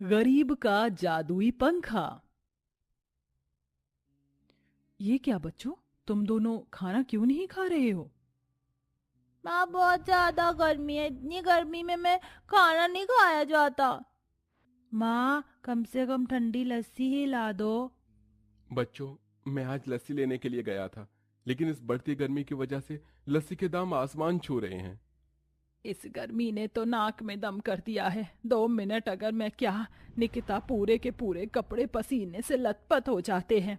गरीब का जादुई पंखा। ये क्या बच्चों, तुम दोनों खाना क्यों नहीं खा रहे हो? माँ, बहुत ज्यादा गर्मी है। इतनी गर्मी में मैं खाना नहीं खाया जाता। माँ, कम से कम ठंडी लस्सी ही ला दो। बच्चों, मैं आज लस्सी लेने के लिए गया था, लेकिन इस बढ़ती गर्मी की वजह से लस्सी के दाम आसमान छू रहे हैं। इस गर्मी ने तो नाक में दम कर दिया है। 2 मिनट अगर मैं क्या, निकिता पूरे के पूरे कपड़े पसीने से लथपथ हो जाते हैं।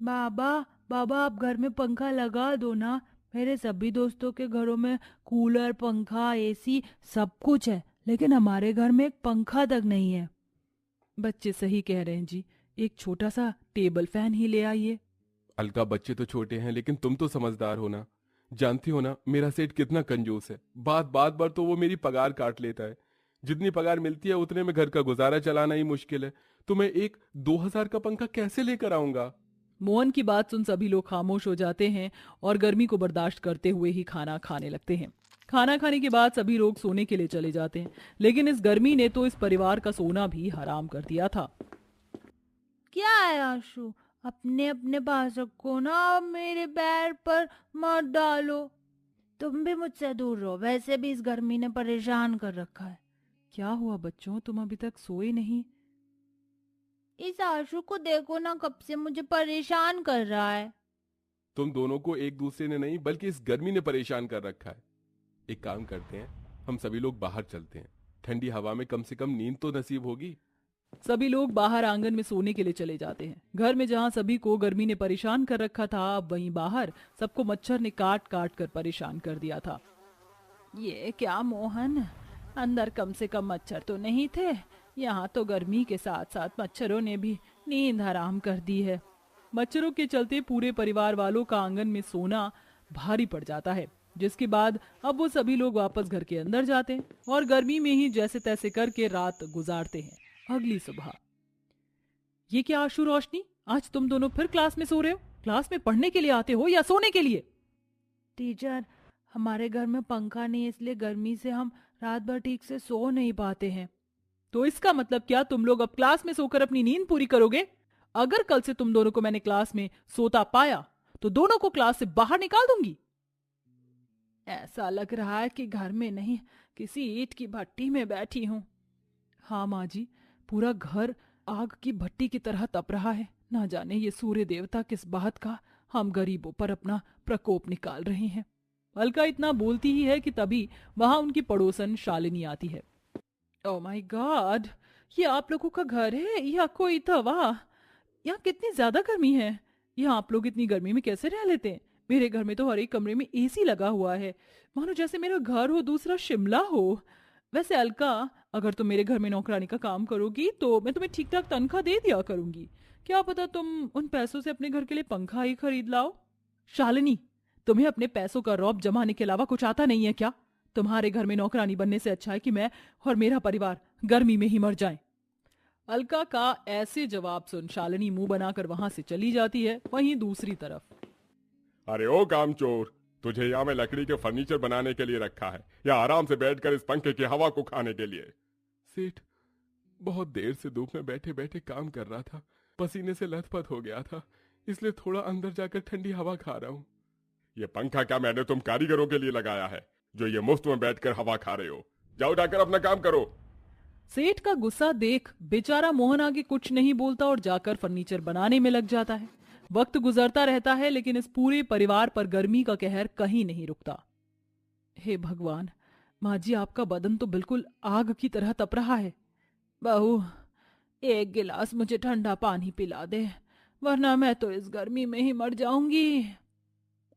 बाबा, बाबा आप घर में पंखा लगा दो ना। मेरे सभी दोस्तों के घरों में कूलर, पंखा, एसी सब कुछ है, लेकिन हमारे घर में एक पंखा तक नहीं है। बच्चे सही कह रहे हैं जी, एक छोटा सा टेबल फैन ही ले आइए। अलका, बच्चे तो छोटे हैं लेकिन तुम तो समझदार हो ना। जानती हो ना मेरा सेठ कितना कंजूस है। बात बात तो वो मेरी पगार काट लेता है। जितनी पगार मिलती है उतने में घर का गुजारा चलाना ही मुश्किल है, तो मैं एक 2,000 का पंखा कैसे लेकर आऊंगा। मोहन की बात सुन सभी लोग खामोश हो जाते हैं और गर्मी को बर्दाश्त करते हुए ही खाना खाने लगते हैं। खाना खाने के बाद सभी लोग सोने के लिए चले जाते हैं, लेकिन इस गर्मी ने तो इस परिवार का सोना भी हराम कर दिया था। क्या है आशु, अपने अपने पास रखो ना, अब मेरे पैर पर मत डालो। तुम भी मुझसे दूर रहो, वैसे भी इस गर्मी ने परेशान कर रखा है। क्या हुआ बच्चों, तुम अभी तक सोए नहीं? इस आशु को देखो ना, कब से मुझे परेशान कर रहा है। तुम दोनों को एक दूसरे ने नहीं बल्कि इस गर्मी ने परेशान कर रखा है। एक काम करते हैं, हम सभी लोग बाहर चलते हैं। ठंडी हवा में कम से कम नींद तो नसीब होगी। सभी लोग बाहर आंगन में सोने के लिए चले जाते हैं। घर में जहां सभी को गर्मी ने परेशान कर रखा था, अब वहीं बाहर सबको मच्छर ने काट काट कर परेशान कर दिया था। ये क्या मोहन, अंदर कम से कम मच्छर तो नहीं थे? यहाँ तो गर्मी के साथ साथ मच्छरों ने भी नींद हराम कर दी है। मच्छरों के चलते पूरे परिवार वालों का आंगन में सोना भारी पड़ जाता है, जिसके बाद अब वो सभी लोग वापस घर के अंदर जाते हैं और गर्मी में ही जैसे तैसे करके रात गुजारते हैं। अगली सुबह। ये क्या आशु रोशनी, आज तुम दोनों फिर क्लास में सो रहे हो? क्लास में पढ़ने के लिए आते हो या सोने के लिए? टीचर, हमारे घर में पंखा नहीं है, इसलिए गर्मी से हम रात भर ठीक से सो नहीं पाते हैं। तो इसका मतलब क्या, तुम लोग अब क्लास में सोकर अपनी नींद पूरी करोगे? अगर कल से तुम दोनों को मैंने क्लास में सोता पाया तो दोनों को क्लास से बाहर निकाल दूंगी। ऐसा लग रहा है कि घर में नहीं, किसी ईंट की भट्टी में बैठी हूँ। हाँ माँ जी, पूरा घर आग की भट्टी की तरह तप रहा है। ना जाने ये सूर्य देवता किस बात का हम गरीबों पर अपना प्रकोप निकाल रहे हैं। अलका इतना बोलती ही है कि तभी वहां उनकी पड़ोसन शालिनी आती है। ओह माय गॉड, ये आप लोगों का घर है या कोई तवा? यहाँ कितनी ज्यादा गर्मी है। यहाँ आप लोग इतनी गर्मी में कैसे रह लेते हैं? मेरे घर में तो हर एक कमरे में एसी लगा हुआ है, मानो जैसे मेरा घर हो दूसरा शिमला हो। वैसे अलका, अगर तुम मेरे घर में नौकरानी का काम करोगी तो मैं तुम्हें ठीक ठाक तनख्वाह दे दिया करूंगी। क्या पता तुम उन पैसों से अपने घर के लिए पंखा ही खरीद लाओ। शालिनी, तुम्हें अपने पैसों का रौब जमाने के अलावा कुछ आता नहीं है क्या? तुम्हारे घर में नौकरानी बनने से अच्छा है कि मैं और मेरा परिवार गर्मी में ही मर जाएं। अलका का ऐसे जवाब सुन शालिनी मुंह बनाकर वहां से चली जाती है। वहीं दूसरी तरफ। अरे ओ कामचोर, तुझे यहाँ में लकड़ी के फर्नीचर बनाने के लिए रखा है या आराम से बैठकर इस पंखे की हवा को खाने के लिए? सेठ, बहुत देर से धूप में बैठे बैठे काम कर रहा था, पसीने से लथपथ हो गया था, इसलिए थोड़ा अंदर जाकर ठंडी हवा खा रहा हूँ। ये पंखा क्या मैंने तुम कारीगरों के लिए लगाया है जो ये मुफ्त में बैठकर हवा खा रहे हो? जाओ जाकर अपना काम करो। सेठ का गुस्सा देख बेचारा मोहन आगे कुछ नहीं बोलता और जाकर फर्नीचर बनाने में लग जाता है। वक्त गुजरता रहता है, लेकिन इस पूरे परिवार पर गर्मी का कहर कहीं नहीं रुकता। हे भगवान, माँ जी आपका बदन तो बिल्कुल आग की तरह तप रहा है। बहू, एक गिलास मुझे ठंडा पानी पिला दे, वरना मैं तो इस गर्मी में ही मर जाऊंगी।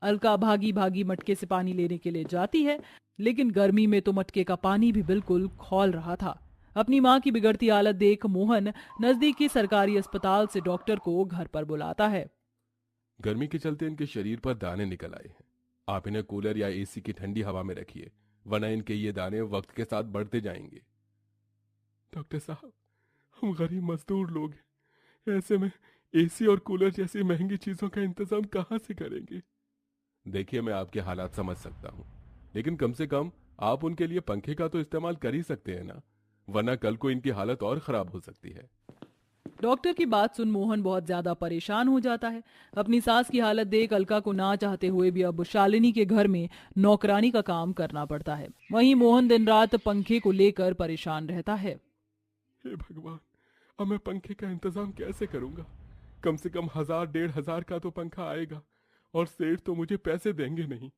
अलका भागी भागी मटके से पानी लेने के लिए जाती है, लेकिन गर्मी में तो मटके का पानी भी बिल्कुल खौल रहा था। अपनी माँ की बिगड़ती हालत देख मोहन नजदीकी सरकारी अस्पताल से डॉक्टर को घर पर बुलाता है। गर्मी के चलते इनके शरीर पर दाने निकल आए हैं। आप इन्हें कूलर या एसी की ठंडी हवा में रखिए, वरना इनके ये दाने वक्त के साथ बढ़ते जाएंगे। डॉक्टर साहब, हम गरीब मजदूर लोग हैं, ऐसे में एसी और कूलर जैसी महंगी चीजों का इंतजाम कहाँ से करेंगे? देखिए, मैं आपके हालात समझ सकता हूँ, लेकिन कम से कम आप उनके लिए पंखे का तो इस्तेमाल कर ही सकते हैं ना। वरना कल को इनकी हालत और खराब हो सकती है। डॉक्टर की बात सुन मोहन बहुत ज्यादा परेशान हो जाता है। अपनी सास की हालत देख अलका को ना चाहते हुए भी अब शालिनी के घर में नौकरानी का काम करना पड़ता है। वहीं मोहन दिन रात पंखे को लेकर परेशान रहता है। हे भगवान, अब मैं पंखे का इंतजाम कैसे करूंगा? कम से कम 1000-1500 का तो पंखा आएगा, और सेठ तो मुझे पैसे देंगे नहीं।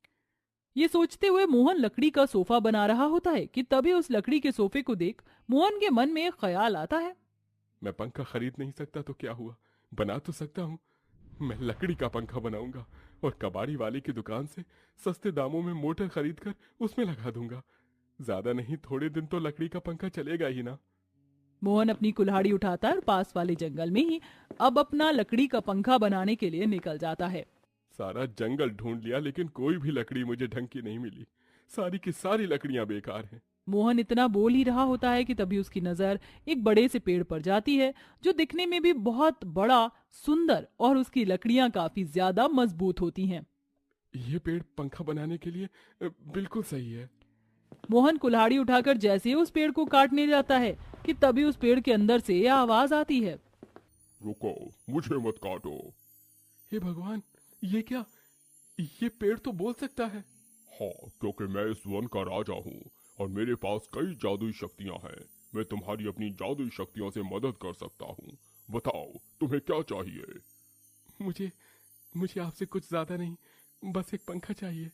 ये सोचते हुए मोहन लकड़ी का सोफा बना रहा होता है कि तभी उस लकड़ी के सोफे को देख मोहन के मन में एक ख्याल आता है। मैं पंखा खरीद नहीं सकता तो क्या हुआ, बना तो सकता हूँ। मैं लकड़ी का पंखा बनाऊंगा और कबाड़ी वाले की दुकान से सस्ते दामों में मोटर खरीद कर उसमें लगा दूंगा। ज्यादा नहीं, थोड़े दिन तो लकड़ी का पंखा चलेगा ही ना। मोहन अपनी कुल्हाड़ी उठाता है और पास वाले जंगल में ही अब अपना लकड़ी का पंखा बनाने के लिए निकल जाता है। सारा जंगल ढूंढ लिया, लेकिन कोई भी लकड़ी मुझे ढंग की नहीं मिली। सारी की सारी लकड़ियां बेकार हैं। मोहन इतना बोल ही रहा होता है कि तभी उसकी नजर एक बड़े से पेड़ पर जाती है, जो दिखने में भी बहुत बड़ा, सुंदर और उसकी लकड़ियां काफी ज्यादा मजबूत होती हैं। ये पेड़ पंखा बनाने के लिए बिल्कुल सही है। मोहन कुल्हाड़ी उठाकर जैसे ही उस पेड़ को काटने जाता है कि तभी उस पेड़ के अंदर से यह आवाज आती है। रुको, मुझे मत काटो। हे भगवान, ये क्या? ये पेड़ तो बोल सकता है। हाँ, क्योंकि मैं इस वन का राजा हूँ और मेरे पास कई जादुई शक्तियाँ हैं। मैं तुम्हारी अपनी जादुई शक्तियों से मदद कर सकता हूँ। बताओ, तुम्हें क्या चाहिए? मुझे आपसे कुछ ज्यादा नहीं, बस एक पंखा चाहिए।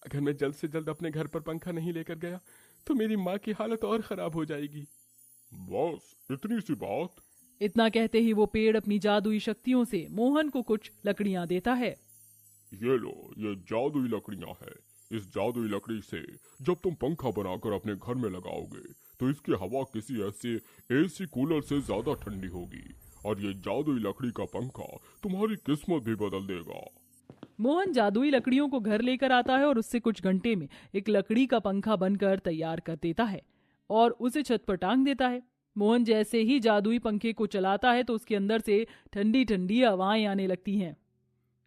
अगर मैं जल्द से जल्द अपने घर पर पंखा नहीं लेकर गया तो मेरी माँ की हालत और खराब हो जाएगी। बस इतनी सी बात? इतना कहते ही वो पेड़ अपनी जादुई शक्तियों से मोहन को कुछ लकड़ियां देता है। ये लो, ये जादुई लकड़ियां हैं। इस जादुई लकड़ी से जब तुम पंखा बनाकर अपने घर में लगाओगे तो इसकी हवा किसी ऐसे एसी कूलर से ज्यादा ठंडी होगी, और ये जादुई लकड़ी का पंखा तुम्हारी किस्मत भी बदल देगा। मोहन जादुई लकड़ियों को घर लेकर आता है और उससे कुछ घंटे में एक लकड़ी का पंखा बनकर तैयार कर देता है और उसे छत पर टांग देता है। मोहन जैसे ही जादुई पंखे को चलाता है तो उसके अंदर से ठंडी ठंडी हवाएं आने लगती हैं।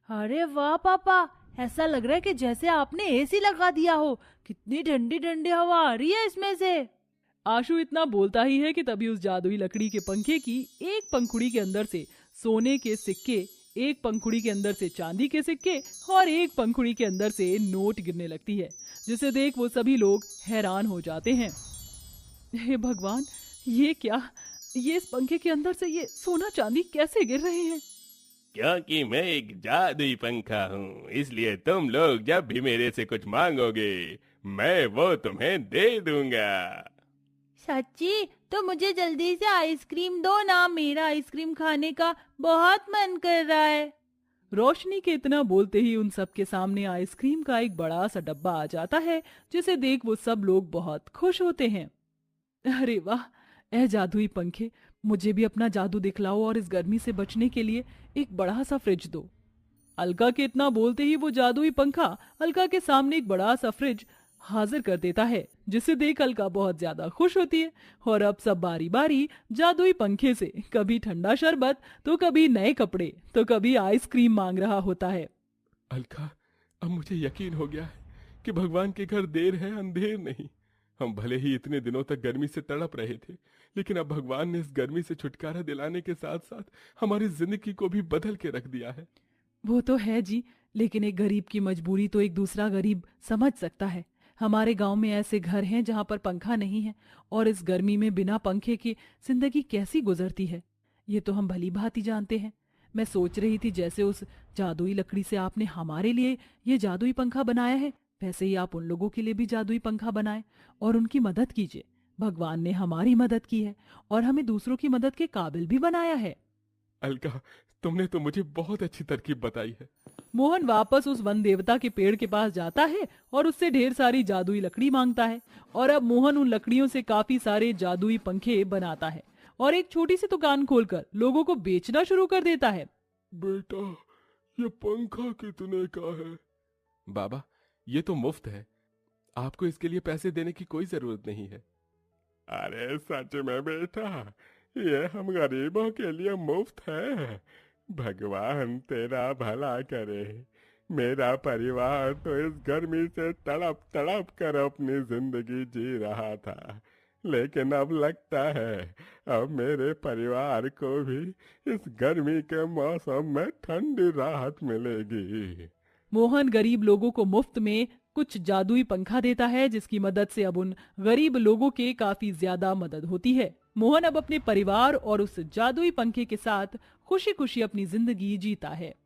अरे वाह पापा, ऐसा लग रहा है कि जैसे आपने एसी लगा दिया हो। कितनी ठंडी ठंडी हवा आ रही है इसमें से। आशु इतना बोलता ही है कि तभी उस जादुई लकड़ी के पंखे की एक पंखुड़ी के अंदर से सोने के सिक्के, एक पंखुड़ी के अंदर से चांदी के सिक्के और एक पंखुड़ी के अंदर से नोट गिरने लगती है, जिसे देख वो सभी लोग हैरान हो जाते हैं। हे भगवान, ये क्या? ये इस पंखे के अंदर से ये सोना चांदी कैसे गिर रहे हैं? क्योंकि मैं एक जादुई पंखा हूँ, इसलिए तुम लोग जब भी मेरे से कुछ मांगोगे मैं वो तुम्हें दे दूंगा। सच्ची? तो मुझे जल्दी से आइसक्रीम दो ना, मेरा आइसक्रीम खाने का बहुत मन कर रहा है। रोशनी के इतना बोलते ही उन सब के सामने आइसक्रीम का एक बड़ा सा डब्बा आ जाता है, जिसे देख वो सब लोग बहुत खुश होते हैं। अरे वाह, ए जादुई पंखे, मुझे भी अपना जादू दिखलाओ और इस गर्मी से बचने के लिए एक बड़ा सा फ्रिज दो। अलका के इतना बोलते ही वो जादुई पंखा अलका के सामने एक बड़ा सा फ्रिज हाजिर कर देता है, जिसे देख अलका बहुत ज्यादा खुश होती है और अब सब बारी बारी जादुई पंखे से कभी ठंडा शरबत तो कभी नए कपड़े तो कभी आइसक्रीम मांग रहा होता है। अलका, अब मुझे यकीन हो गया है कि भगवान के घर देर है अंधेर नहीं। हम भले ही इतने दिनों तक गर्मी से तड़प रहे थे, लेकिन अब भगवान ने इस गर्मी से छुटकारा दिलाने के साथ साथ हमारी जिंदगी को भी बदल के रख दिया है। वो तो है जी, लेकिन एक गरीब की मजबूरी तो एक दूसरा गरीब समझ सकता है। हमारे गांव में ऐसे घर हैं जहां पर पंखा नहीं है और इस गर्मी में बिना पंखे के जिंदगी कैसी गुजरती है, ये तो हम भली भांति जानते हैं। मैं सोच रही थी जैसे उस जादुई लकड़ी से आपने हमारे लिए ये जादुई पंखा बनाया है, वैसे ही आप उन लोगों के लिए भी जादुई पंखा बनाएं और उनकी मदद कीजिए। भगवान ने हमारी मदद की है और हमें दूसरों की मदद के काबिल भी बनाया है। अलका, तुमने तो मुझे बहुत अच्छी तरकीब बताई है। मोहन वापस उस वन देवता के पेड़ के पास जाता है और उससे ढेर सारी जादुई लकड़ी मांगता है और अब मोहन उन लकड़ियों से काफी सारे जादुई पंखे बनाता है और एक छोटी सी दुकान खोलकर लोगों को बेचना शुरू कर देता है। बेटा, ये पंखा कितने का है? बाबा, ये तो मुफ्त है, आपको इसके लिए पैसे देने की कोई जरूरत नहीं है। अरे सच में बेटा, ये हम गरीबों के लिए मुफ्त है। भगवान तेरा भला करे। मेरा परिवार तो इस गर्मी से तड़प तड़प कर अपनी जिंदगी जी रहा था, लेकिन अब लगता है अब मेरे परिवार को भी इस गर्मी के मौसम में ठंडी राहत मिलेगी। मोहन गरीब लोगों को मुफ्त में कुछ जादुई पंखा देता है, जिसकी मदद से अब उन गरीब लोगों के काफी ज्यादा मदद होती है। मोहन अब अपने परिवार और उस जादुई पंखे के साथ खुशी खुशी अपनी जिंदगी जीता है।